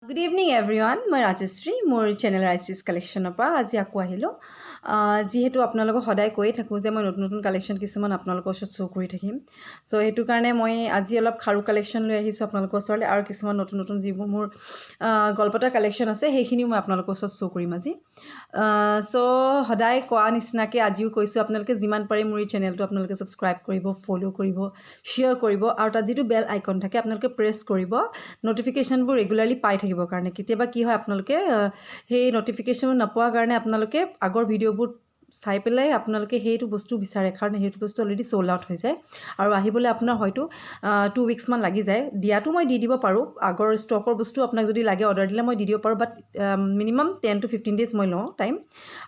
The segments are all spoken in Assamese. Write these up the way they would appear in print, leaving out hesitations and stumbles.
Good evening everyone. মই ৰাজশ্ৰী মোৰ চেনেল ৰাজশ্ৰীজ কালেকশ্যনৰ পৰা আজি আকৌ আহিলোঁ যিহেতু আপোনালোকক সদায় কৈয়ে থাকোঁ যে মই নতুন নতুন কালেকশ্যন কিছুমান আপোনালোকৰ ওচৰত শ্ব' কৰি থাকিম সো সেইটো কাৰণে মই আজি অলপ খাৰু কালেকশ্যন লৈ আহিছোঁ আপোনালোকৰ ওচৰলৈ আৰু কিছুমান নতুন নতুন যিবোৰ মোৰ গল্পটাৰ কালেকশ্যন আছে সেইখিনিও মই আপোনালোকৰ ওচৰত শ্ব' কৰিম আজি সো সদায় কোৱা নিচিনাকৈ আজিও কৈছোঁ আপোনালোকে যিমান পাৰে মোৰ এই চেনেলটো আপোনালোকে ছাবস্ক্ৰাইব কৰিব ফ'ল' কৰিব শ্বেয়াৰ কৰিব আৰু তাত যিটো বেল আইকন থাকে আপোনালোকে প্ৰেছ কৰিব নটিফিকেশ্যনবোৰ ৰেগুলাৰলি পাই থাকিবৰ কাৰণে কেতিয়াবা কি হয় আপোনালোকে সেই নটিফিকেশ্যন নোপোৱাৰ কাৰণে আপোনালোকে আগৰ ভিডিঅ'বোৰ চাই পেলাই আপোনালোকে সেইটো বস্তু বিচাৰে কাৰণ সেইটো বস্তু অলৰেডি সোল্ড আউট হৈ যায় আৰু আহিবলৈ আপোনাৰ হয়তো 2 উইকছ মান লাগি যায় দিয়াটো মই দি দিব পাৰোঁ আগৰ ষ্টকৰ বস্তু আপোনাক যদি লাগে অৰ্ডাৰ দিলে মই দি দিব পাৰোঁ বাট মিনিমাম 10 to 15 ডেজ মই লওঁ টাইম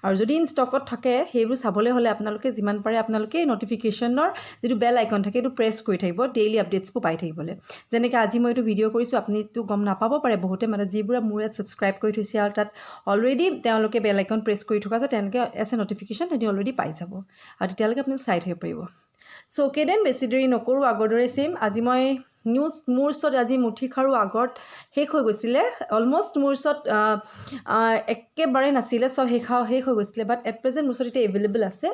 আৰু যদি ইন ষ্টকত থাকে সেইবোৰ চাবলৈ হ'লে আপোনালোকে যিমান পাৰে আপোনালোকে নটিফিকেশ্যনৰ যিটো বেল আইকন থাকে এইটো প্ৰেছ কৰি থাকিব ডেইলি আপডেটছবোৰ পাই থাকিবলৈ যেনেকৈ আজি মই এইটো ভিডিঅ' কৰিছোঁ আপুনিতো গম নাপাব পাৰে বহুতে মানে যিবোৰে মোৰ ইয়াত ছাবস্ক্ৰাইব কৰি থৈছে আৰু তাত অলৰেডি তেওঁলোকে বেল আইকন প্ৰেছ কৰি থকা আছে তেওঁলোকে এছে নটিফিকেশ্যন তেতি অলৰেডি পাই যাব আৰু তেতিয়ালৈকে আপুনি চাই থাকিব পাৰিব সো অ'কে দেন বেছি দেৰি নকৰোঁ আগৰ দৰে ছেম আজি মই মোৰ ওচৰত আজি মুঠি খাৰু আগত শেষ হৈ গৈছিলে অলমষ্ট মোৰ ওচৰত একেবাৰে নাছিলে চব শেষ হৈ গৈছিলে বাট এট প্ৰেজেণ্ট মোৰ ওচৰত এতিয়া এভেইলেবল আছে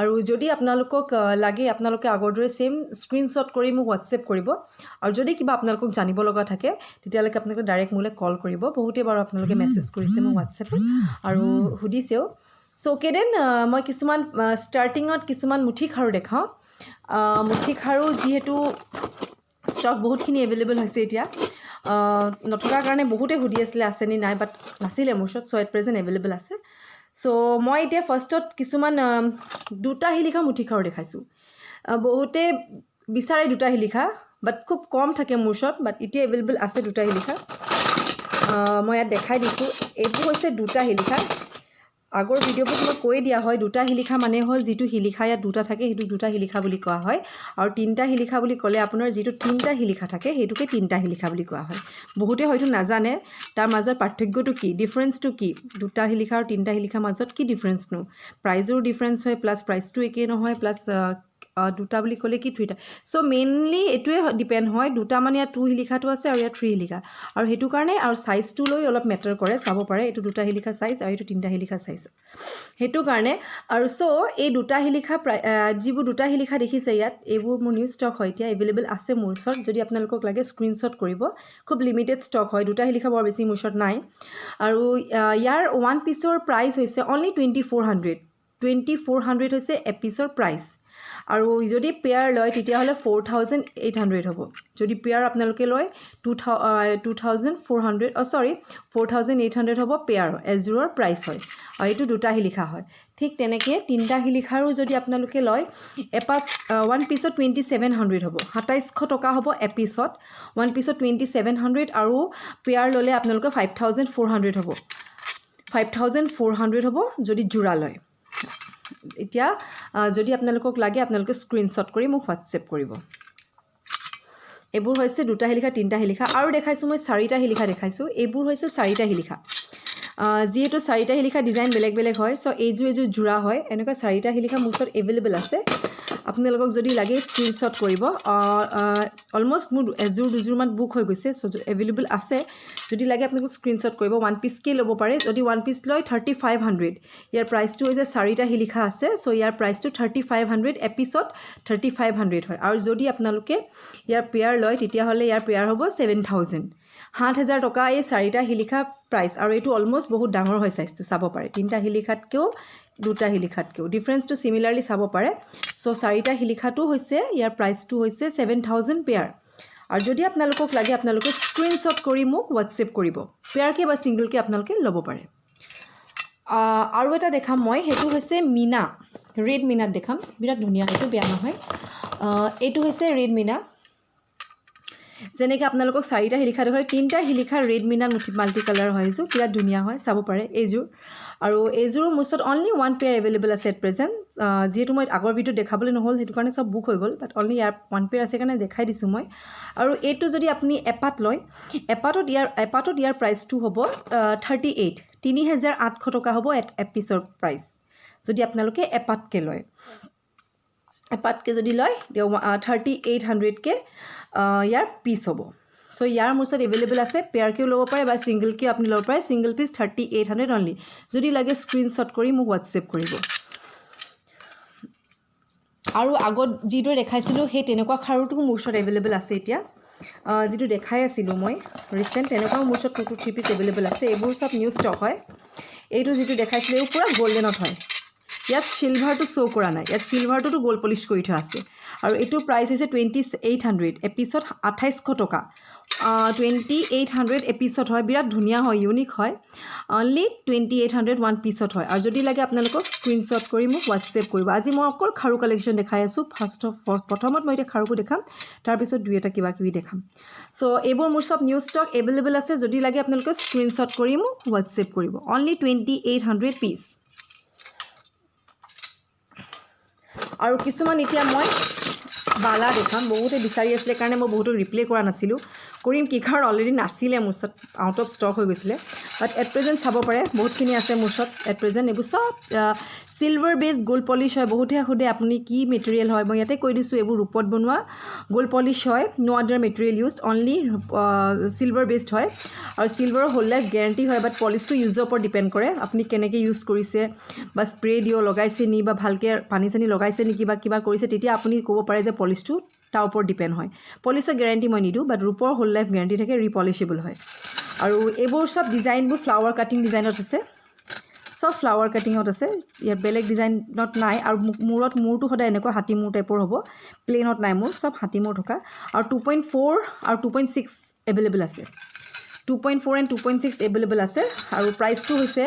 আৰু যদি আপোনালোকক লাগে আপোনালোকে আগৰ দৰে ছেইম স্ক্ৰীনশ্বট কৰি মোক হোৱাটছএপ কৰিব আৰু যদি কিবা আপোনালোকক জানিব লগা থাকে তেতিয়ালৈকে আপোনালোকে ডাইৰেক্ট মোলৈ কল কৰিব বহুতে বাৰু আপোনালোকে মেছেজ কৰিছে মোক হোৱাটছএপত আৰু সুধিছেও সো অ'কে দেন মই কিছুমান ষ্টাৰ্টিঙত কিছুমান মুঠি খাৰু দেখাওঁ মুঠি খাৰু যিহেতু ষ্টক বহুতখিনি এভেইলেবল হৈছে এতিয়া নথকাৰ কাৰণে বহুতে সুধি আছিলে আছেনি নাই বাট নাছিলে মোৰ ওচৰত চ' এট প্ৰেজেণ্ট এভেইলেবল আছে চ' মই এতিয়া ফাৰ্ষ্টত কিছুমান দুটা শিলিখা মুঠি খাৰু দেখাইছোঁ বহুতে বিচাৰে দুটা শিলিখা বাট খুব কম থাকে মোৰ ওচৰত বাট এতিয়া এভেইলেবল আছে দুটা শিলিখা মই ইয়াত দেখাই দিছোঁ এইবোৰ হৈছে দুটা শিলিখা আগৰ ভিডিঅ'বোৰত মই কৈ দিয়া হয় দুটা শিলিখা মানে হ'ল যিটো শিলিখা ইয়াত দুটা থাকে সেইটো দুটা শিলিখা বুলি কোৱা হয় আৰু তিনিটা শিলিখা বুলি ক'লে আপোনাৰ যিটো তিনিটা শিলিখা থাকে সেইটোকে তিনিটা শিলিখা বুলি কোৱা হয় বহুতে হয়তো নাজানে তাৰ মাজত পাৰ্থক্যটো কি ডিফাৰেঞ্চটো কি দুটা শিলিখা আৰু তিনিটা শিলিখাৰ মাজত কি ডিফাৰেঞ্চনো প্ৰাইজৰো ডিফাৰেঞ্চ হয় প্লাছ প্ৰাইচটো একেই নহয় প্লাছ দুটা বুলি ক'লে কি থ্ৰীটা চ' মেইনলি এইটোৱে ডিপেণ্ড হয় দুটা মানে ইয়াত 2 শিলিখাটো আছে আৰু ইয়াত 3 শিলিখা আৰু সেইটো কাৰণে আৰু চাইজটো লৈ অলপ মেটাৰ কৰে চাব পাৰে এইটো দুটা শিলিখা চাইজ আৰু এইটো তিনিটা শিলিখা চাইজ সেইটো কাৰণে আৰু চ' এই দুটা শিলিখা যিবোৰ দুটা শিলিখা দেখিছে ইয়াত এইবোৰ মোৰ নিউ ষ্টক হয় এতিয়া এভেইলেবল আছে মোৰ ওচৰত যদি আপোনালোকক লাগে স্ক্ৰীনশ্বট কৰিব খুব লিমিটেড ষ্টক হয় দুটা শিলিখা বৰ বেছি মোৰ ওচৰত নাই আৰু ইয়াৰ ওৱান পিচৰ প্ৰাইচ হৈছে অনলি 2400 হৈছে এপিচৰ প্ৰাইচ আৰু যদি পেয়াৰ লয় তেতিয়াহ'লে 4800 হ'ব যদি পেয়াৰ আপোনালোকে লয় 4800 হ'ব পেয়াৰ এজোৰৰ প্ৰাইচ হয় আৰু এইটো দুটা শিলিখা হয় ঠিক তেনেকৈ তিনিটা শিলিখাৰো যদি আপোনালোকে লয় এপাত ওৱান পিচত 2700 হ'ব 2700 টকা হ'ব এপিচত ওৱান পিচত 2700 আৰু পেয়াৰ ল'লে আপোনালোকে 5400 হ'ব 5400 হ'ব যদি জোৰা লয় এতিয়া যদি আপোনালোকক লাগে আপোনালোকে স্ক্ৰীনশ্বট কৰি মোক হোৱাটছএপ কৰিব এইবোৰ হৈছে দুটা শিলিখা তিনিটা শিলিখা আৰু দেখাইছোঁ মই চাৰিটা শিলিখা দেখাইছোঁ এইবোৰ হৈছে চাৰিটা শিলিখা যিহেতু চাৰিটা শিলিখা ডিজাইন বেলেগ বেলেগ হয় চ' এইযোৰ জোৰা হয় এনেকুৱা চাৰিটা শিলিখা মোৰ ওচৰত এভেইলেবল আছে আপোনালোকক যদি লাগে স্ক্ৰীনশ্বট কৰিব অলমষ্ট মোৰ এযোৰ দুযোৰমান বুক হৈ গৈছে চ' এভেইলেবল আছে যদি লাগে আপোনালোকক স্ক্ৰীনশ্বট কৰিব ওৱান পিচকৈ ল'ব পাৰে যদি ওৱান পিচ লয় 3500 ইয়াৰ প্ৰাইচটো হৈছে চাৰিটা শিলিখা আছে চ' ইয়াৰ প্ৰাইচটো 3500 এপিচত 3500 হয় আৰু যদি আপোনালোকে ইয়াৰ পেয়াৰ লয় তেতিয়াহ'লে ইয়াৰ পেয়াৰ হ'ব 7000 7000 টকা এই চাৰিটা শিলিখা প্ৰাইচ আৰু এইটো অলমষ্ট বহুত ডাঙৰ হয় চাইজটো চাব পাৰে তিনিটা শিলিখাতকৈও দুটা শিলিখাতকৈও ডিফাৰেঞ্চটো চিমিলাৰলি চাব পাৰে চ' চাৰিটা শিলিখাটো হৈছে ইয়াৰ প্ৰাইচটো হৈছে 7000 পেয়াৰ আৰু যদি আপোনালোকক লাগে আপোনালোকে স্ক্ৰীনশ্বট কৰি মোক হোৱাটছএপ কৰিব পেয়াৰকৈ বা ছিংগলকৈ আপোনালোকে ল'ব পাৰে আৰু এটা দেখাম মই সেইটো হৈছে মীনা ৰেড মীনাত দেখাম বিৰাট ধুনীয়া সেইটো বেয়া নহয় এইটো হৈছে ৰেড মীনা যেনেকৈ আপোনালোকক চাৰিটা শিলিখা দেখুৱাই তিনিটা শিলিখা ৰেড মীনা মাল্টি কালাৰ হয় এইযোৰ বিৰাট ধুনীয়া হয় চাব পাৰে এইযোৰ আৰু এইযোৰ মোৰ ওচৰত অনলি ওৱান পেয়াৰ এভেইলেবল আছে এট প্ৰেজেণ্ট যিহেতু মই আগৰ ভিডিঅ'ত দেখাবলৈ নহ'ল সেইটো কাৰণে চব বুক হৈ গ'ল বাট অনলি ইয়াৰ ওৱান পেয়াৰ আছে কাৰণে দেখাই দিছোঁ মই আৰু এইটো যদি আপুনি এপাত লয় এপাতত ইয়াৰ প্ৰাইচটো হ'ব 38 3800 টকা হ'ব এপিচৰ প্ৰাইচ যদি আপোনালোকে এপাতকৈ লয় এপাতকৈ যদি লয় 3800কৈ ইয়াৰ পিচ হ'ব সো ইয়াৰ মোৰ ওচৰত এভেইলেবল আছে পেয়াৰকেও ল'ব পাৰে বা ছিংগলকেও আপুনি ল'ব পাৰে ছিংগল পিচ 3800 অনলি যদি লাগে স্ক্ৰীনশ্বট কৰি মোক হোৱাটছএপ কৰিব আৰু আগত যিদৰে দেখাইছিলোঁ সেই তেনেকুৱা খাৰুটো মোৰ ওচৰত এভেইলেবল আছে এতিয়া যিটো দেখাই আছিলোঁ মই ৰিচেণ্ট তেনেকুৱাও মোৰ ওচৰত 2 to 3 পিচ এভেইলেবল আছে এইবোৰ সব নিউ ষ্টক হয় এইটো যিটো দেখাইছিলোঁ এইটো পুৰা গল্ডেনত হয় ইয়াত সিলভাৰটো শ্ব' কৰা নাই ইয়াত সিলভাৰটোতো গোল্ড পলিশ কৰি থোৱা আছে আৰু এইটোৰ প্ৰাইচ হৈছে 2800 এপিছত 2800 টকা 2800 এপিছত হয় বিৰাট ধুনীয়া হয় ইউনিক হয় অনলি 2800 ওৱান পিছত হয় আৰু যদি লাগে আপোনালোকক স্ক্ৰীনশ্বট কৰি মোক হোৱাটছএপ কৰিব আজি মই অকল খাৰু কালেকশ্যন দেখাই আছোঁ প্ৰথমত মই এতিয়া খাৰুকো দেখাম তাৰপিছত দুই এটা কিবা কিবি দেখাম চ' এইবোৰ মোৰ সব নিউ ষ্টক এভেইলেবল আছে যদি লাগে আপোনালোকে স্ক্ৰীনশ্বট কৰি মোক হোৱাটছএপ কৰিব অনলি 2800 পিচ আৰু কিছুমান এতিয়া মই বালা দেখাম বহুতে বিচাৰি আছিলে কাৰণে মই বহুতো ৰিপ্লে কৰা নাছিলোঁ কৰিম কি কাৰণ অলৰেডি নাছিলে মোৰ ওচৰত আউট অফ ষ্টক হৈ গৈছিলে বাট এট প্ৰেজেণ্ট চাব পাৰে বহুতখিনি আছে মোৰ ওচৰত এট প্ৰেজেণ্ট এইবোৰ চব সিলভাৰ বেছ গোল্ড পলিশ হয় বহুতে সোধে আপুনি কি মেটেৰিয়েল হয় মই ইয়াতে কৈ দিছোঁ এইবোৰ ৰূপত বনোৱা গোল্ড পলিশ হয় নো আদাৰ material used only silver based হয় আৰু সিলভাৰৰ হোল লাইফ গেৰাণ্টি হয় বাট পলিশটো ইউজৰ ওপৰত ডিপেণ্ড কৰে আপুনি কেনেকৈ ইউজ কৰিছে বা স্প্ৰে দিও লগাইছে নি বা ভালকৈ পানী চানী লগাইছে নেকি বা কিবা কৰিছে তেতিয়া আপুনি ক'ব পাৰে যে পলিশটো তাৰ ওপৰত ডিপেণ্ড হয় পলিশৰ গেৰাণ্টি মই নিদিওঁ বাট ৰূপৰ হোল লাইফ গেৰাণ্টি থাকে ৰিপলিশেবল হয় আৰু এইবোৰ সব ডিজাইনবোৰ ফ্লাৱাৰ কাটিং ডিজাইনত আছে সব ফ্লাৱাৰ কাটিঙত আছে ইয়াত বেলেগ ডিজাইনত নাই আৰু মূৰটো সদায় এনেকুৱা হাতী মূৰ টাইপৰ হ'ব প্লেনত নাই মোৰ সব হাতী মূৰ থকা আৰু 2.4 আৰু 2.6 এভেইলেবল আছে 2.4 and 2.6 এভেইলেবল আছে আৰু প্ৰাইচটো হৈছে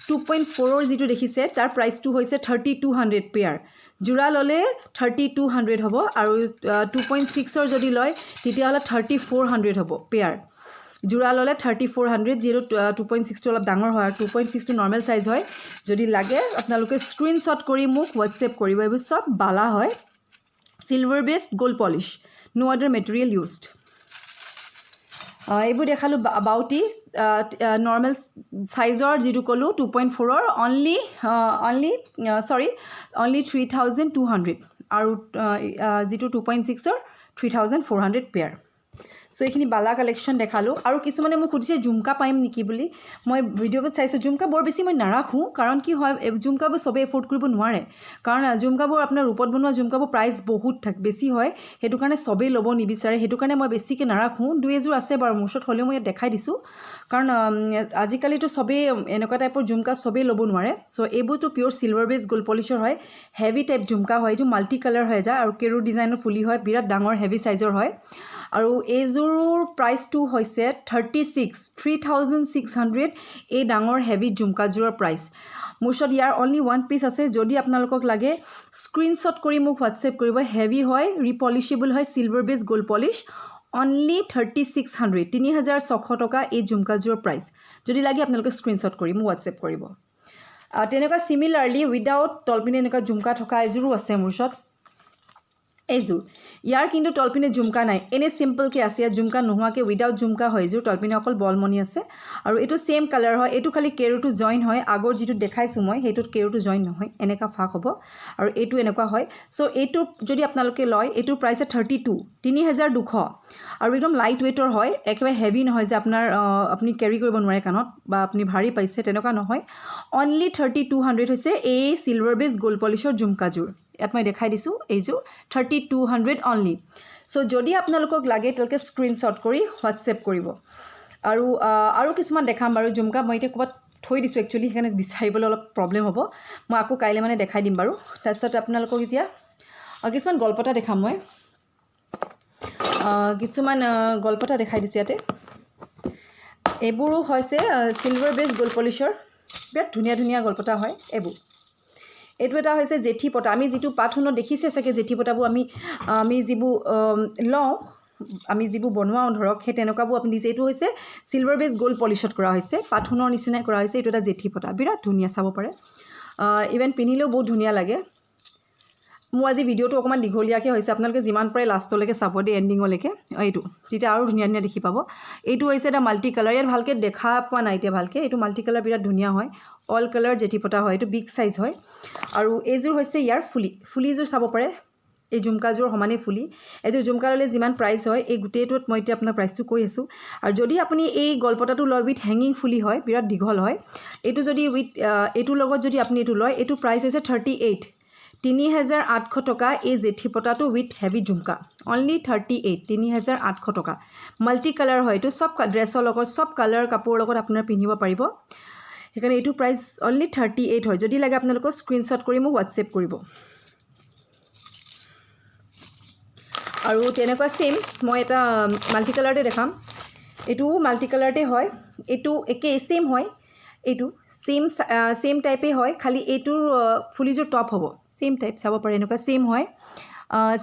2.4ৰ যিটো দেখিছে তাৰ প্ৰাইচটো হৈছে 3200 পেয়াৰ জোৰা ল'লে 3200 হ'ব আৰু 2.6ৰ যদি লয় তেতিয়াহ'লে 3400 হ'ব পেয়াৰ জোৰা ল'লে 3400 যিহেতু 2.6টো অলপ ডাঙৰ হয় আৰু 2.6টো নৰ্মেল চাইজ হয় যদি লাগে আপোনালোকে স্ক্ৰীনশ্বট কৰি মোক হোৱাটছএপ কৰিব এইবোৰ চব বালা হয় সিলভাৰ বেছড গোল্ড পলিশ নো আদাৰ মেটেৰিয়েল ইউজড এইবোৰ দেখালোঁ বাউটি নৰ্মেল চাইজৰ যিটো ক'লোঁ 2.4ৰ অনলি 3200 আৰু যিটো 2.6ৰ 3400 পেয়াৰ চ' এইখিনি বালা কালেকশ্যন দেখালোঁ আৰু কিছুমানে মোক সুধিছে ঝুমকা পাৰিম নেকি বুলি মই ভিডিঅ'ত চাইছোঁ ঝুমকা বৰ বেছি মই নাৰাখোঁ কাৰণ কি হয় ঝুমকাবোৰ চবেই এফৰ্ড কৰিব নোৱাৰে কাৰণ ঝুমকাবোৰ আপোনাৰ ৰূপত বনোৱা ঝুমকাবোৰ প্ৰাইচ বহুত বেছি হয় সেইটো কাৰণে চবেই ল'ব নিবিচাৰে সেইটো কাৰণে মই বেছিকৈ নাৰাখোঁ দুই এযোৰ আছে বাৰু মোৰ ওচৰত হ'লেও মই ইয়াত দেখাই দিছোঁ কাৰণ আজিকালিতো চবেই এনেকুৱা টাইপৰ ঝুমকা চবেই ল'ব নোৱাৰে চ' এইবোৰতো পিয়'ৰ চিলভাৰ বেছ গোল্ড পলিচৰ হয় হেভি টাইপ ঝুমকা হয় এইটো মাল্টি কালাৰ হৈ যায় আৰু কেৰু ডিজাইনৰ ফুলি হয় বিৰাট ডাঙৰ হেভি চাইজৰ হয় আৰু এইযোৰৰ প্ৰাইচটো হৈছে 3600 এই ডাঙৰ হেভি ঝুমকাযোৰৰ প্ৰাইচ মোৰ ওচৰত ইয়াৰ অনলি ওৱান পিচ আছে যদি আপোনালোকক লাগে স্ক্ৰীনশ্বট কৰি মোক হোৱাটছএপ কৰিব হেভি হয় ৰিপলিশেবল হয় চিলভাৰ বেছ গোল্ড পলিশ অনলি 3600 3600 টকা এই ঝুমকাযোৰৰ প্ৰাইচ যদি লাগে আপোনালোকে স্ক্ৰীনশ্বট কৰি মোক হোৱাটছএপ কৰিব তেনেকুৱা চিমিলাৰলি উইদাউট তলপিনে এনেকুৱা ঝুমকা থকা এযোৰো আছে মোৰ ওচৰত এইযোৰ ইয়াৰ কিন্তু তলপিনে ঝুমকা নাই এনেই চিম্পলকৈ আছে ইয়াত ঝুমকা নোহোৱাকৈ উইদাউট ঝুমকা হয় এইযোৰ তলপিনে অকল বলমণি আছে আৰু এইটো ছেইম কালাৰ হয় এইটো খালি কেৰুটো জইন হয় আগৰ যিটো দেখাইছোঁ মই সেইটোত কেৰুটো জইন নহয় এনেকুৱা ফাক হ'ব আৰু এইটো এনেকুৱা হয় চ' এইটো যদি আপোনালোকে লয় এইটোৰ প্ৰাইচ 3200 আৰু একদম লাইট ৱেইটৰ হয় একেবাৰে হেভি নহয় যে আপুনি কেৰি কৰিব নোৱাৰে কাণত বা আপুনি ভাৰী পাইছে তেনেকুৱা নহয় অনলি 3200 হৈছে এই চিলভাৰ বেছ গোল্ড পলিচৰ ঝুমকাযোৰ ইয়াত মই দেখাই দিছোঁ এইযোৰ 3200 অনলি চ' যদি আপোনালোকক লাগে তেওঁলোকে স্ক্ৰীনশ্বট কৰি হোৱাটছএপ কৰিব আৰু কিছুমান দেখাম বাৰু ঝুমকা মই এতিয়া ক'ৰবাত থৈ দিছোঁ একচুৱেলি সেইকাৰণে বিচাৰিবলৈ অলপ প্ৰব্লেম হ'ব মই আকৌ কাইলৈ মানে দেখাই দিম বাৰু তাৰপিছত আপোনালোকক এতিয়া কিছুমান গল্পটা দেখাম মই কিছুমান গল্পটা দেখাই দিছোঁ ইয়াতে এইবোৰো হৈছে চিলভাৰ বেছ গোল্ড পলিচৰ বিৰাট ধুনীয়া ধুনীয়া গল্পটা হয় এইবোৰ এইটো এটা হৈছে জেঠী পতা আমি যিটো পাতহুনত দেখিছে চাগে জেঠী পতাবোৰ আমি যিবোৰ লওঁ আমি যিবোৰ বনোৱাও ধৰক সেই তেনেকুৱাবোৰ আপুনি দিছে এইটো হৈছে চিলভাৰ বেছ গোল্ড পলিচত কৰা হৈছে পাতহুনৰ নিচিনাই কৰা হৈছে এইটো এটা জেঠী পতা বিৰাট ধুনীয়া চাব পাৰে ইভেন পিন্ধিলেও বহুত ধুনীয়া লাগে মোৰ আজি ভিডিঅ'টো অকণমান দীঘলীয়াকৈ হৈছে আপোনালোকে যিমান পাৰে লাষ্টলৈকে চাব দেই এণ্ডিঙলৈকে এইটো তেতিয়া আৰু ধুনীয়া ধুনীয়া দেখি পাব এইটো হৈছে এটা মাল্টি কালাৰ ইয়াত ভালকৈ দেখা পোৱা নাই এতিয়া ভালকৈ এইটো মাল্টি কালাৰ বিৰাট ধুনীয়া হয় অল কালাৰ জেঠী পতা হয় এইটো বিগ চাইজ হয় আৰু এইযোৰ হৈছে ইয়াৰ ফুলিযোৰ চাব পাৰে এই ঝুমকাযোৰ সমানে ফুলি এইযোৰ ঝুমকা ল'লে যিমান প্ৰাইচ হয় এই গোটেইটোত মই এতিয়া আপোনাৰ প্ৰাইচটো কৈ আছোঁ আৰু যদি আপুনি এই গলপতাটো লয় উইথ হেঙিং ফুলি হয় বিৰাট দীঘল হয় এইটো যদি উইথ এইটোৰ লগত যদি আপুনি এইটো লয় এইটো প্ৰাইচ হৈছে 38 3800 টকা এই জেঠি পতাটো উইথ হেভি ঝুমকা অনলি 38 3800 টকা মাল্টি কালাৰ হয় এইটো সব ড্ৰেছৰ লগত সব কালাৰ কাপোৰৰ লগত আপোনাৰ পিন্ধিব পাৰিব সেইকাৰণে এইটো প্ৰাইচ অনলি 38 হয় যদি লাগে আপোনালোকক স্ক্ৰীনশ্বট কৰি মোক হোৱাটছএপ কৰিব আৰু তেনেকুৱা সেম মই এটা মাল্টি কালাৰতে দেখাম এইটো মাল্টি কালাৰতে হয় এইটো একে সেম হয় এইটো সেম টাইপে হয় খালি এইটোৰ ফুলিযোৰ টপ হ'ব সেম টাইপ চাব পাৰে এনেকুৱা সেম হয়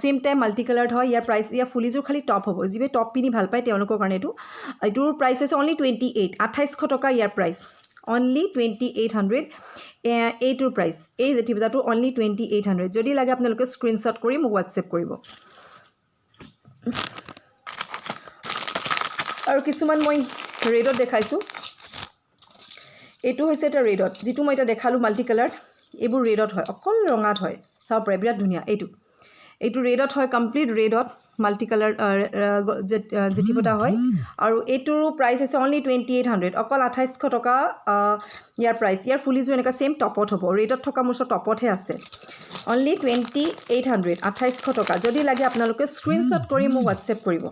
সেম টাইপ মাল্টি কালাৰ্ড হয় ইয়াৰ প্ৰাইচ ইয়াৰ ফুলিযোৰ খালি টপ হ'ব যিবে টপ পিনি ভাল পায় তেওঁলোকৰ কাৰণে এইটোৰ প্ৰাইচ হৈছে অনলি 28 2800 টকা ইয়াৰ প্ৰাইচ অনলি 2800 এইটোৰ প্ৰাইচ এই জেঠি পতাটো অনলি 2800 যদি লাগে আপোনালোকে স্ক্ৰীনশ্বট কৰি মোক হোৱাটছএপ কৰিব আৰু কিছুমান মই ৰেডত দেখাইছোঁ এইটো হৈছে এটা ৰেডত যিটো মই এটা দেখালোঁ মাল্টি কালাৰ এইবোৰ ৰেডত হয় অকল ৰঙাত হয় চাব পাৰে বিৰাট ধুনীয়া এইটো ৰেডত হয় কমপ্লিট ৰেডত মাল্টি কালাৰ জেঠি পতা হয় আৰু এইটোৰ প্ৰাইচ হৈছে অনলি 2800 অকল 2800 টকা ইয়াৰ প্ৰাইচ ইয়াৰ ফুলিযোৰ এনেকুৱা সেম টপত হ'ব ৰেডত থকা মোৰ ওচৰত টপতহে আছে অনলি 2800 2800 টকা যদি লাগে আপোনালোকে স্ক্ৰীনশ্বট কৰি মোক হোৱাটছএপ কৰিব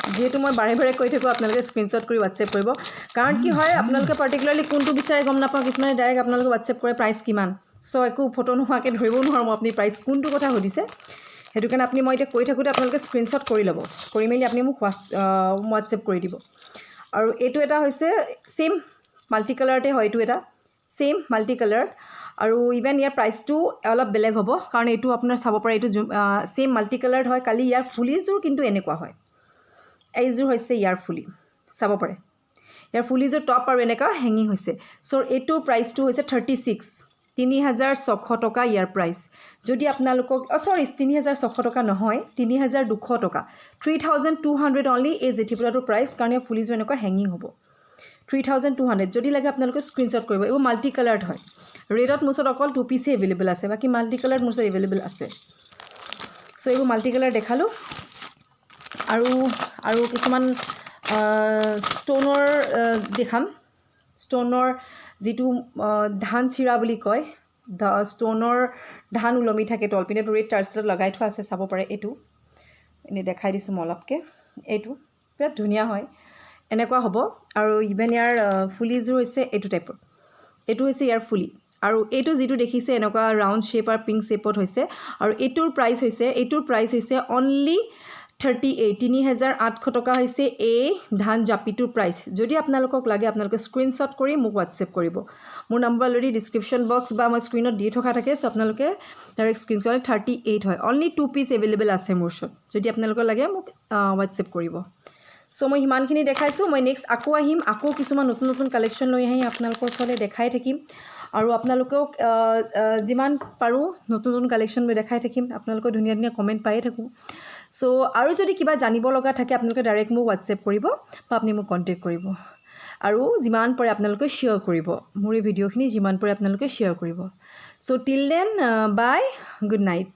যেহেতু মই বাৰে বাৰে কৈ থাকোঁ আপোনালোকে স্ক্ৰীনশ্বট কৰি হোৱাটছএপ কৰিব কাৰণ কি হয় আপোনালোকে পাৰ্টিকুলাৰলি কোনটো বিচাৰে গম নাপাওঁ কিছুমানে ডাইৰেক্ট আপোনালোকে হোৱাটছএপ কৰে প্ৰাইচ কিমান চ' একো ফটো নোহোৱাকৈ ধৰিব নোৱাৰোঁ মই আপুনি প্ৰাইচ কোনটো কথা সুধিছে সেইটো কাৰণে আপুনি মই এতিয়া কৈ থাকোঁতে আপোনালোকে স্ক্ৰীনশ্বট কৰি ল'ব কৰি মেলি আপুনি মোক হোৱাটছএপ কৰি দিব আৰু এইটো এটা হৈছে সেম মাল্টি কালাৰতে হয় এইটো এটা সেম মাল্টি কালাৰ আৰু ইভেন ইয়াৰ প্ৰাইচটো অলপ বেলেগ হ'ব কাৰণ এইটো আপোনাৰ চাব পাৰে এইটো সেম মাল্টি কালাৰ্ড হয় কালি ইয়াৰ ফুলিযোৰ কিন্তু এনেকুৱা হয় এইযোৰ হৈছে ইয়াৰ ফুলি চাব পাৰে ইয়াৰ ফুলিযোৰ টপ আৰু এনেকুৱা হেঙিং হৈছে চ' এইটোৰ প্ৰাইচটো হৈছে 36 3600 টকা ইয়াৰ প্ৰাইচ যদি আপোনালোকক সৰি 3600 টকা নহয় 3200 টকা 3200 অনলি এই জেঠি পতাটোৰ প্ৰাইচ কাৰণ ইয়াৰ ফুলিযোৰ এনেকুৱা হেঙিং হ'ব 3200 যদি লাগে আপোনালোকে স্ক্ৰীনশ্বট কৰিব এইবোৰ মাল্টি কালাৰ্ড হয় ৰেডত মোৰ ওচৰত অকল 2 পিচে এভেইলেবল আছে বাকী মাল্টি কালাৰ্ড মোৰ ওচৰত এভেইলেবল আছে চ' এইবোৰ মাল্টি কালাৰ দেখালোঁ আৰু কিছুমান ষ্টনৰ দেখাম ষ্টনৰ যিটো ধান চিৰা বুলি কয় ষ্টনৰ ধান ওলমি থাকে তলপিনেটো ৰেড টাৰ্চেলত লগাই থোৱা আছে চাব পাৰে এইটো এনেই দেখাই দিছোঁ মই অলপকৈ এইটো বিৰাট ধুনীয়া হয় এনেকুৱা হ'ব আৰু ইভেন ইয়াৰ ফুলিযোৰ হৈছে এইটো টাইপৰ এইটো হৈছে ইয়াৰ ফুলি আৰু এইটো যিটো দেখিছে এনেকুৱা ৰাউণ্ড শ্বেপ আৰু পিংক শ্বেপত হৈছে আৰু এইটোৰ প্ৰাইচ হৈছে অনলি 38 টকা হৈছে এই ধান জাপিটোৰ প্ৰাইচ যদি আপোনালোকক লাগে আপোনালোকে স্ক্ৰীনশ্বট কৰি মোক হোৱাটছএপ কৰিব মোৰ নম্বৰ অলৰেডি ডিছক্ৰিপশ্যন বক্স বা মই স্ক্ৰীনত দি থকা থাকে চ' আপোনালোকে ডাইৰেক্ট স্ক্ৰীনশ্বট 38 হয় অনলি 2 পিচ এভেইলেবল আছে মোৰ ওচৰত যদি আপোনালোকৰ লাগে মোক হোৱাটছএপ কৰিব চ' মই সিমানখিনি দেখাইছোঁ মই নেক্সট আকৌ আহিম আকৌ কিছুমান নতুন নতুন কালেকশ্যন লৈ আহি আপোনালোকৰ ওচৰলৈ দেখাই থাকিম আৰু আপোনালোকক যিমান পাৰোঁ নতুন নতুন কালেকশ্যন মই দেখাই থাকিম আপোনালোকৰ ধুনীয়া ধুনীয়া কমেণ্ট পায়ে থাকোঁ চ' আৰু যদি কিবা জানিব লগা থাকে আপোনালোকে ডাইৰেক্ট মোক হোৱাটছএপ কৰিব বা আপুনি মোক কণ্টেক্ট কৰিব আৰু যিমান পাৰে আপোনালোকে শ্বেয়াৰ কৰিব মোৰ এই ভিডিঅ'খিনি যিমান পাৰে আপোনালোকে শ্বেয়াৰ কৰিব চ' till then bye good night